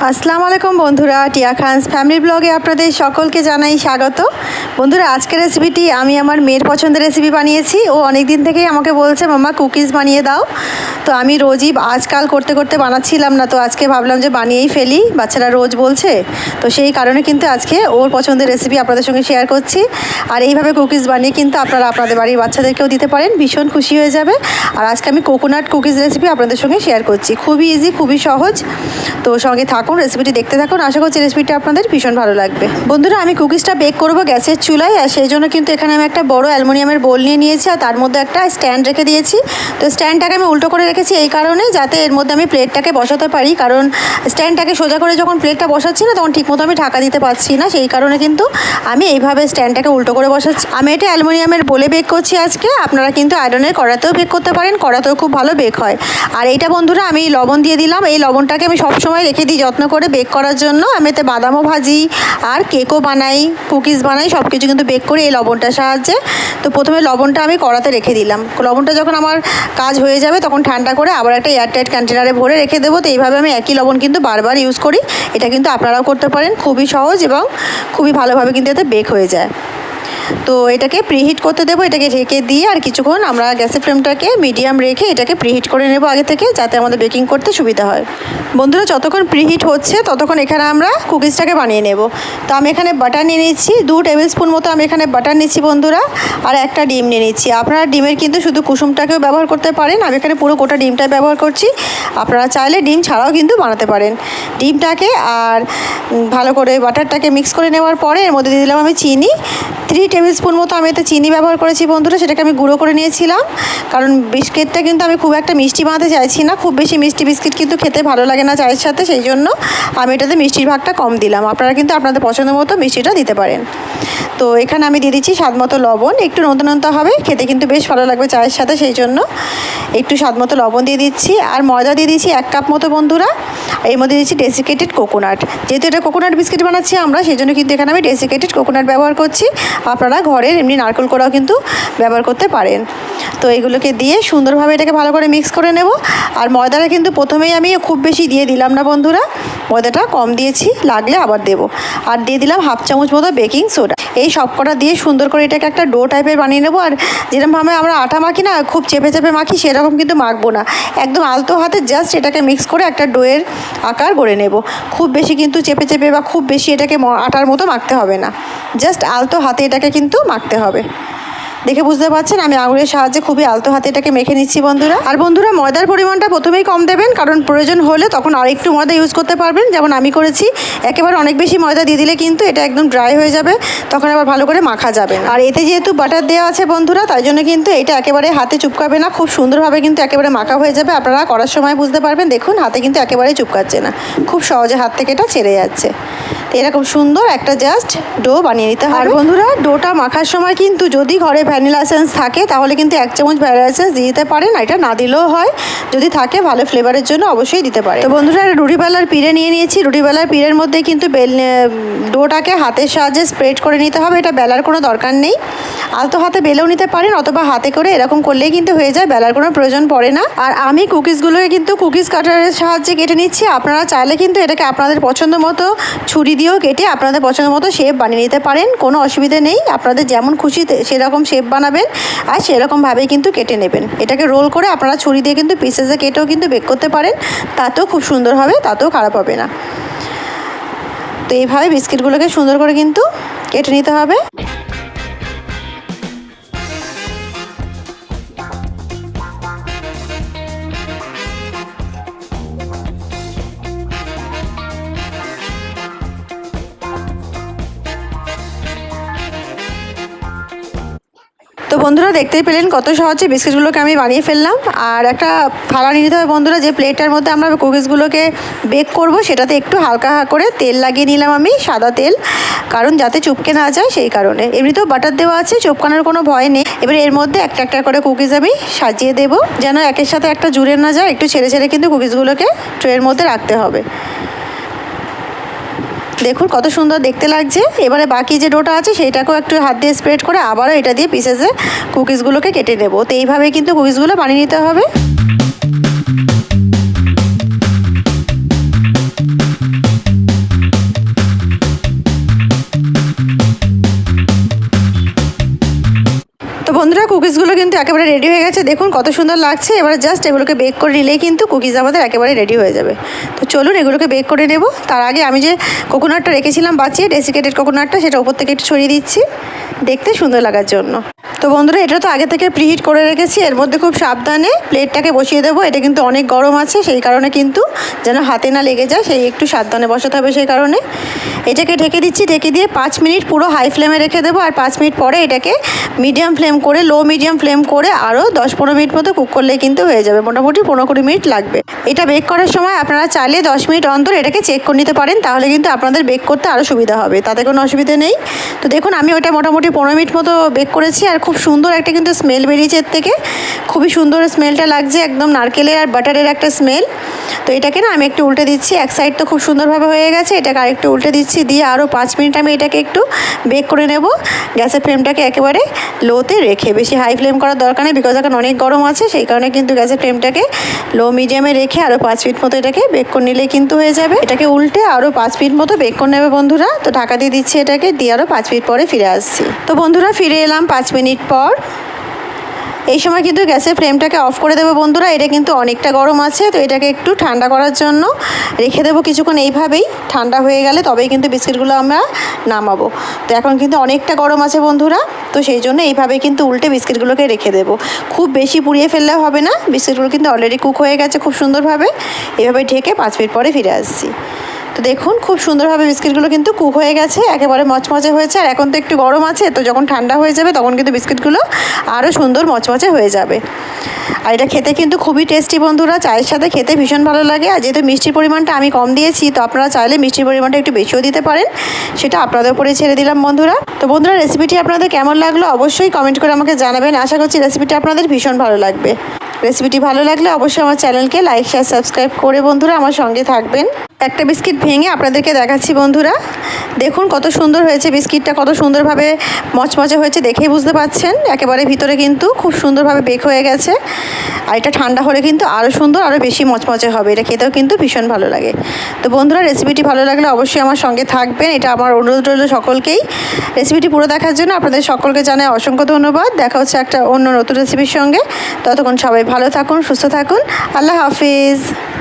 আসসালামু আলাইকুম বন্ধুরা, টিয়া খানস ফ্যামিলি ব্লগে আপনাদের সকলকে জানাই স্বাগত। বন্ধুরা, আজকের রেসিপিটি আমি আমার মেয়ের পছন্দের রেসিপি বানিয়েছি। ও অনেক দিন থেকেই আমাকে বলছে মাম্মা কুকিজ বানিয়ে দাও। তো আমি রোজই আজকাল করতে করতে বানাচ্ছিলাম না, তো আজকে ভাবলাম যে বানিয়েই ফেলি, বাচ্চারা রোজ বলছে। তো সেই কারণে কিন্তু আজকে ওর পছন্দের রেসিপি আপনাদের সঙ্গে শেয়ার করছি। আর এইভাবে কুকিজ বানিয়ে কিন্তু আপনারা আপনাদের বাড়ির বাচ্চাদেরকেও দিতে পারেন, ভীষণ খুশি হয়ে যাবে। আর আজকে আমি কোকোনাট কুকিজ রেসিপি আপনাদের সঙ্গে শেয়ার করছি, খুবই ইজি, খুবই সহজ। তো সঙ্গে থাকুন, রেসিপিটি দেখতে থাকুন। আশা করছি রেসিপিটা আপনাদের ভীষণ ভালো লাগবে। বন্ধুরা, আমি কুকিজটা বেক করব গ্যাসের চুলায়, আর সেই জন্য কিন্তু এখানে আমি একটা বড় অ্যালুমিনিয়ামের বোল নিয়ে নিয়েছি, আর তার মধ্যে একটা স্ট্যান্ড রেখে দিয়েছি। তো স্ট্যান্ডটাকে আমি উল্টো করে রেখেছি এই কারণে, যাতে এর মধ্যে আমি প্লেটটাকে বসাতে পারি, কারণ স্ট্যান্ডটাকে সোজা করে যখন প্লেটটা বসাচ্ছি না, তখন ঠিকমতো আমি ঢাকা দিতে পারছি না। সেই কারণে কিন্তু আমি এইভাবে স্ট্যান্ডটাকে উল্টো করে বসাচ্ছি। আমি এটা অ্যালুমিনিয়ামের বোলে বেক করছি আজকে। আপনারা কিন্তু আয়রনের কড়াতেও বেক করতে পারেন, কড়াতেও খুব ভালো বেক হয়। আর এইটা বন্ধুরা, আমি লবণ দিয়ে দিলাম। এই লবণটাকে আমি সবসময় রেখে দিই যত্ন করে বেক করার জন্য। আমি এতে বাদামও ভাজি আর কেকও বানাই, কুকিজ বানাই, সব কিছু কিন্তু বেক করি এই লবণটার সাহায্যে। তো প্রথমে লবণটা আমি কড়াতে রেখে দিলাম। লবণটা যখন আমার কাজ হয়ে যাবে তখন ঠান্ডা করে আবার একটা এয়ারটাইট কন্টেনারে ভরে রেখে দেবো। তো এইভাবে আমি একই লবণ কিন্তু বারবার ইউজ করি। এটা কিন্তু আপনারাও করতে পারেন, খুবই সহজ এবং খুবই ভালোভাবে কিন্তু এতে বেক হয়ে যায়। তো এটাকে প্রিহিট করতে দেবো, এটাকে ঢেকে দিয়ে আর কিছুক্ষণ আমরা গ্যাসের ফ্লেমটাকে মিডিয়াম রেখে এটাকে প্রিহিট করে নেব আগে থেকে, যাতে আমাদের বেকিং করতে সুবিধা হয়। বন্ধুরা, যতক্ষণ প্রিহিট হচ্ছে ততক্ষণ এখানে আমরা কুকিজটাকে বানিয়ে নেব। তো আমি এখানে বাটার নিয়ে নিচ্ছি, 2 টেবিল স্পুন মতো আমি এখানে বাটার নিচ্ছি বন্ধুরা। আর একটা ডিম নিয়ে নিচ্ছি। আপনারা ডিমের কিন্তু শুধু কুসুমটাকেও ব্যবহার করতে পারেন, আমি এখানে পুরো গোটা ডিমটাই ব্যবহার করছি। আপনারা চাইলে ডিম ছাড়াও কিন্তু বানাতে পারেন। ডিমটাকে আর ভালো করে বাটারটাকে মিক্স করে নেওয়ার পরে এর মধ্যে দিয়ে দিলাম আমি চিনি। 3 টেবিল স্পুন মতো আমি এতে চিনি ব্যবহার করেছি বন্ধুরা, সেটাকে আমি গুঁড়ো করে নিয়েছিলাম। কারণ বিস্কিটটা কিন্তু আমি খুব একটা মিষ্টি বানাতে চাইছি না, খুব বেশি মিষ্টি বিস্কিট কিন্তু খেতে ভালো লাগে না চায়ের সাথে, সেই জন্য আমি এটাতে মিষ্টির ভাগটা কম দিলাম। আপনারা কিন্তু আপনাদের পছন্দ মতো মিষ্টিটা দিতে পারেন। তো এখানে আমি দিয়ে দিচ্ছি স্বাদ মতো লবণ, একটু নোনতা নোনতা হবে, খেতে কিন্তু বেশ ভালো লাগবে চায়ের সাথে, সেই জন্য একটু স্বাদ মতো লবণ দিয়ে দিচ্ছি। আর ময়দা দিয়ে দিচ্ছি 1 কাপ মতো বন্ধুরা। এর মধ্যে দিচ্ছি ডেসিকেটেড কোকোনাট। যেহেতু এটা কোকোনাট বিস্কিট বানাচ্ছি আমরা, সেই জন্য কিন্তু এখানে আমি ডেসিকেটেড কোকোনাট ব্যবহার করছি। আপনারা ঘরের এমনি নারকেল কোড়াও কিন্তু ব্যবহার করতে পারেন। তো এগুলোকে দিয়ে সুন্দরভাবে এটাকে ভালো করে মিক্স করে নেব। আর ময়দাটা কিন্তু প্রথমেই আমি খুব বেশি দিয়ে দিলাম না বন্ধুরা, ময়দাটা কম দিয়েছি, লাগলে আবার দেব। আর দিয়ে দিলাম 1/2 চামচ মতো বেকিং সোডা। এই সবকটা দিয়ে সুন্দর করে এটাকে একটা ডো টাইপের বানিয়ে নেবো। আর যেরকমভাবে আমরা আটা মাখি না, খুব চেপে চেপে মাখি, সেরকম কিন্তু মাখবো না। একদম আলতো হাতে জাস্ট এটাকে মিক্স করে একটা ডোয়ের আকার গড়ে নেব। খুব বেশি কিন্তু চেপে চেপে বা খুব বেশি এটাকে আটার মতো মাখতে হবে না, জাস্ট আলতো হাতে এটাকে কিন্তু মাখতে হবে। দেখে বুঝতে পারছেন আমি আঙুলের সাহায্যে খুবই আলতো হাতে এটাকে মেখে নিচ্ছি বন্ধুরা। আর বন্ধুরা, ময়দার পরিমাণটা প্রথমেই কম দেবেন, কারণ প্রয়োজন হলে তখন আরেকটু ময়দা ইউজ করতে পারবেন, যেমন আমি করেছি। একেবারে অনেক বেশি ময়দা দিয়ে দিলে কিন্তু এটা একদম ড্রাই হয়ে যাবে, তখন আবার ভালো করে মাখা যাবে। আর এতে যেহেতু বাটার দেওয়া আছে বন্ধুরা, তাই জন্য কিন্তু এটা একেবারে হাতে চুপকাবে না, খুব সুন্দরভাবে কিন্তু একেবারে মাখা হয়ে যাবে। আপনারা করার সময় বুঝতে পারবেন, দেখুন হাতে কিন্তু একেবারে চুপকাচ্ছে না, খুব সহজে হাত থেকে এটা ছেড়ে যাচ্ছে। তো এরকম সুন্দর একটা জাস্ট ডো বানিয়ে নিতে হবে। আর বন্ধুরা, ডোটা মাখার সময় কিন্তু যদি ঘরে ভ্যানিলা এসেন্স থাকে তাহলে কিন্তু 1 চামচ ভ্যানিলা এসেন্স দিয়ে দিতে পারেন, এটা না দিলেও হয়, যদি থাকে ভালো ফ্লেভারের জন্য অবশ্যই দিতে পারে। তো বন্ধুরা, রুটি বেলার পিড়ে নিয়ে নিয়েছি। রুটি বেলার পিড়ের মধ্যে কিন্তু ডোটাকে হাতের সাহায্যে স্প্রেড করে নিতে হবে, এটা বেলার কোনো দরকার নেই। আলতো হাতে বেলেও নিতে পারেন, অথবা হাতে করে এরকম করলেই কিন্তু হয়ে যায়, বেলার কোনো প্রয়োজন পড়ে না। আর আমি কুকিজগুলোকে কিন্তু কুকিজ কাটারের সাহায্যে কেটে নিচ্ছি। আপনারা চাইলে কিন্তু এটাকে আপনাদের পছন্দ মতো ছুরি দিয়েও কেটে আপনাদের পছন্দ মতো শেপ বানিয়ে নিতে পারেন, কোনো অসুবিধা নেই। আপনাদের যেমন খুশি সেরকম শেপ বানাবেন আর সেরকমভাবেই কিন্তু কেটে নেবেন। এটাকে রোল করে আপনারা ছুরি দিয়ে কিন্তু পিসেসে কেটেও কিন্তু বেক করতে পারেন, তাতেও খুব সুন্দর হবে, তাতেও খারাপ হবে না। তো এইভাবে বিস্কিটগুলোকে সুন্দর করে কিন্তু কেটে নিতে হবে। তো বন্ধুরা, দেখতেই পেলেন কত সহজে বিস্কিটগুলোকে আমি বানিয়ে ফেললাম। আর একটা থালা নিয়ে নিতে হবে বন্ধুরা, যে প্লেটটার মধ্যে আমরা কুকিজগুলোকে বেক করব, সেটাতে একটু হালকা করে তেল লাগিয়ে নিলাম আমি, সাদা তেল, কারণ যাতে চুপকে না যায় সেই কারণে। এমনিতেও বাটার দেওয়া আছে, চুপকানোর কোনো ভয় নেই। এবার এর মধ্যে একটা একটা করে কুকিজ আমি সাজিয়ে দেব, যেন একের সাথে একটা জুড়ে না যায়, একটু ছেড়ে ছেড়ে কিন্তু কুকিজগুলোকে ট্রের মধ্যে রাখতে হবে। দেখুন কত সুন্দর দেখতে লাগছে। এবারে বাকি যে ডোটা আছে সেইটাকেও একটু হাত দিয়ে স্প্রেড করে আবারও এটা দিয়ে পিসেসে কুকিজগুলোকে কেটে নেব। তো এইভাবে কিন্তু কুকিজগুলো বানিয়ে নিতে হবে। কুকিজগুলো কিন্তু একেবারে রেডি হয়ে গেছে, দেখুন কত সুন্দর লাগছে। এবারে জাস্ট এগুলোকে বেক করে নিলেই কিন্তু কুকিজ আমাদের একেবারে রেডি হয়ে যাবে। তো চলুন এগুলোকে বেক করে নেব। তার আগে আমি যে কোকোনাটটা রেখেছিলাম বাঁচিয়ে, ডেসিকেটেড কোকোনাটটা, সেটা উপর থেকে একটু ছড়িয়ে দিচ্ছি দেখতে সুন্দর লাগার জন্য। তো বন্ধুরা এটা তো আগে থেকে প্রিহিট করে রেখেছি, এর মধ্যে খুব সাবধানে প্লেটটাকে বসিয়ে দেবো। এটা কিন্তু অনেক গরম আছে, সেই কারণে কিন্তু যেন হাতে না লেগে যায়, সেই একটু সাবধানে বসাতে হবে। সেই কারণে এটাকে ঢেকে দিচ্ছি। ঢেকে দিয়ে 5 মিনিট পুরো হাই ফ্লেমে রেখে দেবো। আর 5 মিনিট পরে এটাকে মিডিয়াম ফ্লেম করে, লো মিডিয়াম ফ্লেম করে আরও 10-15 মিনিট মতো কুক করলেই কিন্তু হয়ে যাবে। মোটামুটি 15-20 মিনিট লাগবে। এটা বেক করার সময় আপনারা চাইলে 10 মিনিট অন্তর এটাকে চেক করে নিতে পারেন, তাহলে কিন্তু আপনাদের বেক করতে আরও সুবিধা হবে, তাতে কোনো অসুবিধা নেই। তো দেখুন আমি ওটা মোটামুটি 15 মিনিট মতো বেক করেছি, আর খুব সুন্দর একটা কিন্তু স্মেল বেরিয়েছে এর থেকে। খুবই সুন্দর স্মেলটা লাগছে, একদম নারকেলের আর বাটারের একটা স্মেল। তো এটাকে না আমি একটু উল্টে দিচ্ছি। এক সাইড তো খুব সুন্দরভাবে হয়ে গেছে, এটাকে আরেকটু উল্টে দিচ্ছি, দিয়ে আরও 5 মিনিট আমি এটাকে একটু বেক করে নেব। গ্যাসের ফ্লেমটাকে একেবারে লোতে রেখে, বেশি হাই ফ্লেম করার দরকার নেই, বিকজ এখন অনেক গরম আছে, সেই কারণে কিন্তু গ্যাসের ফ্লেমটাকে লো মিডিয়ামে রেখে আরও 5 মিনিট মতো এটাকে বেক করে নিলে কিন্তু হয়ে যাবে। এটাকে উল্টে আরও 5 মিনিট মতো বেক করে নেবে বন্ধুরা। তো ঢাকা দিয়ে দিচ্ছি এটাকে, দিয়ে আরও 5 মিনিট পরে ফিরে আসছি। তো বন্ধুরা ফিরে এলাম 5 মিনিট পর। এই সময় কিন্তু গ্যাসের ফ্লেমটাকে অফ করে দেবো বন্ধুরা। এটা কিন্তু অনেকটা গরম আছে, তো এটাকে একটু ঠান্ডা করার জন্য রেখে দেবো কিছুক্ষণ এইভাবেই। ঠান্ডা হয়ে গেলে তবেই কিন্তু বিস্কিটগুলো আমরা নামাবো। তো এখন কিন্তু অনেকটা গরম আছে বন্ধুরা, তো সেই জন্য এইভাবেই কিন্তু উল্টে বিস্কিটগুলোকে রেখে দেবো। খুব বেশি পুড়িয়ে ফেললে হবে না, বিস্কিটগুলো কিন্তু অলরেডি কুক হয়ে গেছে খুব সুন্দরভাবে। এভাবে ঢেকে 5 মিনিট পরে ফিরে আসছি। তো দেখুন খুব সুন্দরভাবে বিস্কিটগুলো কিন্তু কুক হয়ে গেছে, একেবারে মচমচে হয়েছে। আর এখন তো একটু গরম আছে, তো যখন ঠান্ডা হয়ে যাবে তখন কিন্তু বিস্কিটগুলো আরও সুন্দর মচমচে হয়ে যাবে। আর এটা খেতে কিন্তু খুবই টেস্টি বন্ধুরা, চায়ের সাথে খেতে ভীষণ ভালো লাগে। আর যেহেতু মিষ্টির পরিমাণটা আমি কম দিয়েছি, তো আপনারা চাইলে মিষ্টির পরিমাণটা একটু বেশিও দিতে পারেন, সেটা আপনাদের উপরে ছেড়ে দিলাম বন্ধুরা। তো বন্ধুরা রেসিপিটি আপনাদের কেমন লাগলো অবশ্যই কমেন্ট করে আমাকে জানাবেন। আশা করছি রেসিপিটি আপনাদের ভীষণ ভালো লাগবে। রেসিপিটি ভালো লাগলে অবশ্যই আমার চ্যানেলকে লাইক শেয়ার সাবস্ক্রাইব করে বন্ধুরা আমার সঙ্গে থাকবেন। একটা বিস্কিট ভেঙে আপনাদেরকে দেখাচ্ছি বন্ধুরা, দেখুন কত সুন্দর হয়েছে বিস্কিটটা, কত সুন্দরভাবে মচমচে হয়েছে, দেখেই বুঝতে পাচ্ছেন। একেবারে ভিতরে কিন্তু খুব সুন্দরভাবে বেক হয়ে গেছে। আর এটা ঠান্ডা হলে কিন্তু আরও সুন্দর, আরও বেশি মচমচে হবে। এটা খেতেও কিন্তু ভীষণ ভালো লাগে। তো বন্ধুরা রেসিপিটি ভালো লাগলে অবশ্যই আমার সঙ্গে থাকবেন, এটা আমার অনুরোধ রইল সকলকেই। রেসিপিটি পুরো দেখার জন্য আপনাদের সকলকে জানাই অসংখ্য ধন্যবাদ। দেখা হচ্ছে একটা অন্য নতুন রেসিপির সঙ্গে। ততক্ষণ সবাই ভালো থাকুন, সুস্থ থাকুন। আল্লাহ হাফিজ।